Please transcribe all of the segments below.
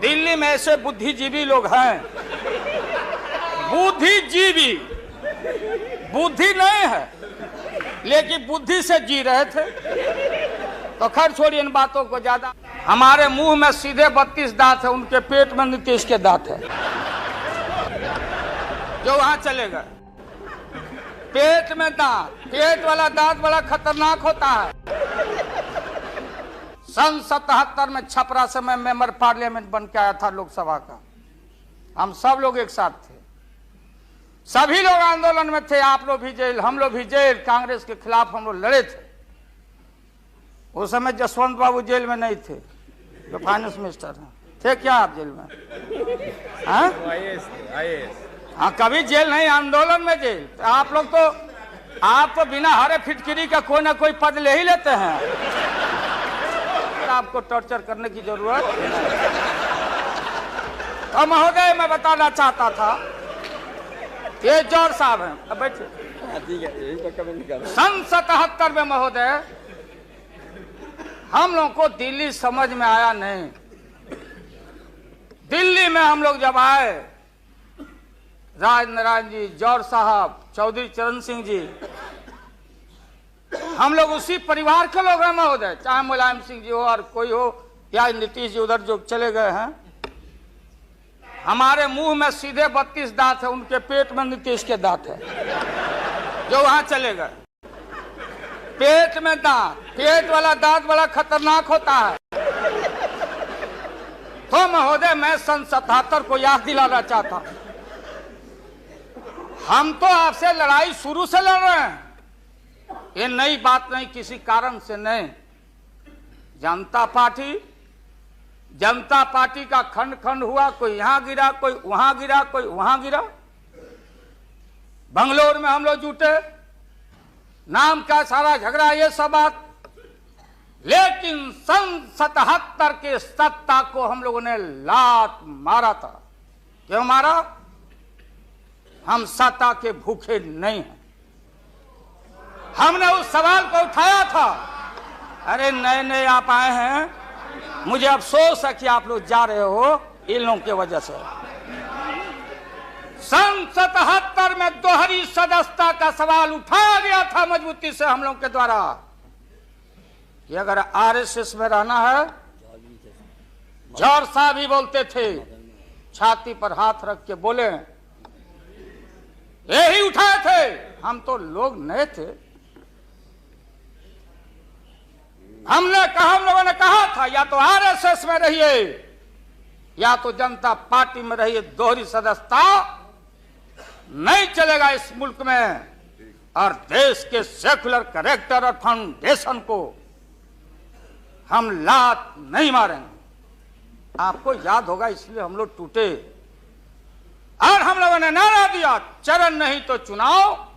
दिल्ली में ऐसे बुद्धिजीवी लोग हैं, बुद्धिजीवी, बुद्धि नहीं है लेकिन बुद्धि से जी रहे थे। तो खैर छोड़िए इन बातों को ज्यादा। हमारे मुंह में सीधे 32 दांत है, उनके पेट में नीतीश के दांत है जो वहां चले गए। पेट में दांत, पेट वाला दांत बड़ा खतरनाक होता है। सन 77 में छपरा से मैं मेंबर पार्लियामेंट बन के आया था लोकसभा का। हम सब लोग एक साथ थे, सभी लोग आंदोलन में थे। आप लोग भी जेल, हम लोग भी जेल। कांग्रेस के खिलाफ हम लोग लड़े थे। उस समय जसवंत बाबू जेल में नहीं थे, जो फाइनेंस मिनिस्टर हैं। थे क्या आप जेल में? हाँ, कभी जेल नहीं, आंदोलन में जेल। तो आप लोग तो बिना हरे फिटकिरी का कोई ना कोई पद ले ही लेते हैं। आपको टॉर्चर करने की जरूरत नहीं। तो महोदय मैं बताना चाहता था, ये जौहर साहब हैं, अब बैठिए। सन 77 में महोदय हम लोग को दिल्ली समझ में आया नहीं। दिल्ली में हम लोग जब आए, राज नारायण जी, जौहर साहब, चौधरी चरण सिंह जी, हम लोग उसी परिवार के लोग हैं महोदय। चाहे मुलायम सिंह जी हो और कोई हो, या नीतीश जी उधर जो चले गए हैं। हमारे मुंह में सीधे 32 दांत है, उनके पेट में नीतीश के दांत है जो वहां चले गए। पेट में दांत, पेट वाला दांत बड़ा खतरनाक होता है। तो महोदय मैं सन 77 को याद दिलाना चाहता हूं, हम तो आपसे लड़ाई शुरू से लड़ रहे हैं। ये नई बात नहीं, किसी कारण से नहीं। जनता पार्टी का खंड खंड हुआ, कोई यहां गिरा, कोई वहां गिरा, कोई वहां गिरा। बंगलोर में हम लोग जुटे, नाम का सारा झगड़ा, ये सब बात। लेकिन सन 77 के सत्ता को हम लोगों ने लात मारा था। क्यों मारा? हम सत्ता के भूखे नहीं हैं। हमने उस सवाल को उठाया था। अरे नए नए आप आए हैं, मुझे अफसोस है कि आप लोग जा रहे हो इन लोगों की वजह से। सन 77 में दोहरी सदस्यता का सवाल उठाया गया था मजबूती से हम लोग के द्वारा कि अगर आरएसएस में रहना है। जौहर साहब भी बोलते थे, छाती पर हाथ रख के बोले, यही उठाए थे। हम तो लोग नए थे। हम लोगों ने कहा था या तो आरएसएस में रहिए या तो जनता पार्टी में रहिए। दोहरी सदस्यता नहीं चलेगा इस मुल्क में, और देश के सेकुलर कैरेक्टर और फाउंडेशन को हम लात नहीं मारेंगे। आपको याद होगा, इसलिए हम लोग टूटे और हम लोगों ने नारा दिया, चरण नहीं तो चुनाव।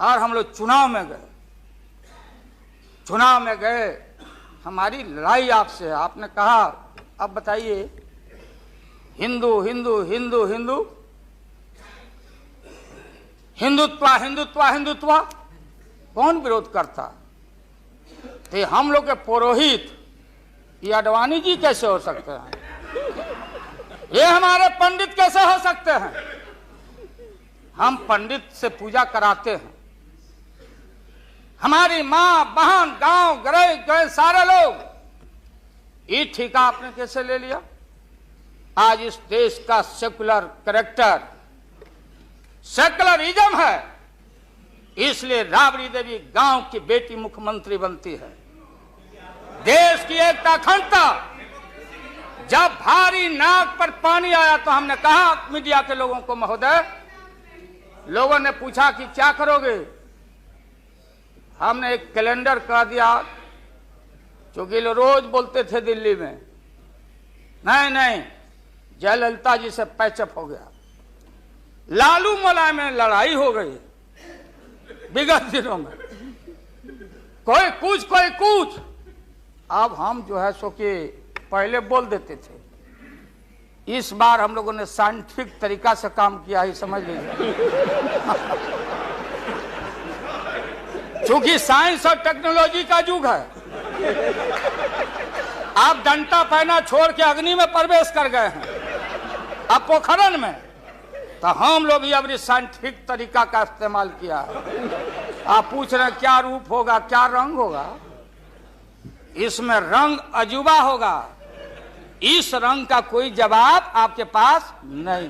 और हम लोग चुनाव में गए। चुनाव में गए, हमारी लड़ाई आपसे है। आपने कहा अब बताइए, हिंदू हिंदू हिंदू हिंदू हिंदुत्व हिंदुत्व हिंदुत्व कौन विरोध करता? तो हम लोग के पुरोहित ये अडवाणी जी कैसे हो सकते हैं? ये हमारे पंडित कैसे हो सकते हैं? हम पंडित से पूजा कराते हैं। हमारी मां बहन गांव गए सारे लोग। ये ठेका आपने कैसे ले लिया? आज इस देश का सेकुलर कैरेक्टर, सेकुलरिज्म है, इसलिए राबड़ी देवी गांव की बेटी मुख्यमंत्री बनती है। देश की एकता अखंडता। जब भारी नाक पर पानी आया तो हमने कहा मीडिया के लोगों को, महोदय, लोगों ने पूछा कि क्या करोगे? हमने एक कैलेंडर कर दिया, क्योंकि लोग रोज बोलते थे दिल्ली में, नहीं जयललिता जी से पैचअप हो गया। लालू मुलायम में लड़ाई हो गई विगत दिनों में, कोई कुछ। अब हम जो है सो कि पहले बोल देते थे। इस बार हम लोगों ने साइंटिफिक तरीका से काम किया ही, समझ लीजिए। क्योंकि साइंस और टेक्नोलॉजी का युग है। आप डंटा पहना छोड़ के अग्नि में प्रवेश कर गए हैं, अब पोखरन में। तो हम लोग भी अब साइंटिफिक तरीका का इस्तेमाल किया है। आप पूछ रहे हैं क्या रूप होगा, क्या रंग होगा? इसमें रंग अजूबा होगा, इस रंग का कोई जवाब आपके पास नहीं।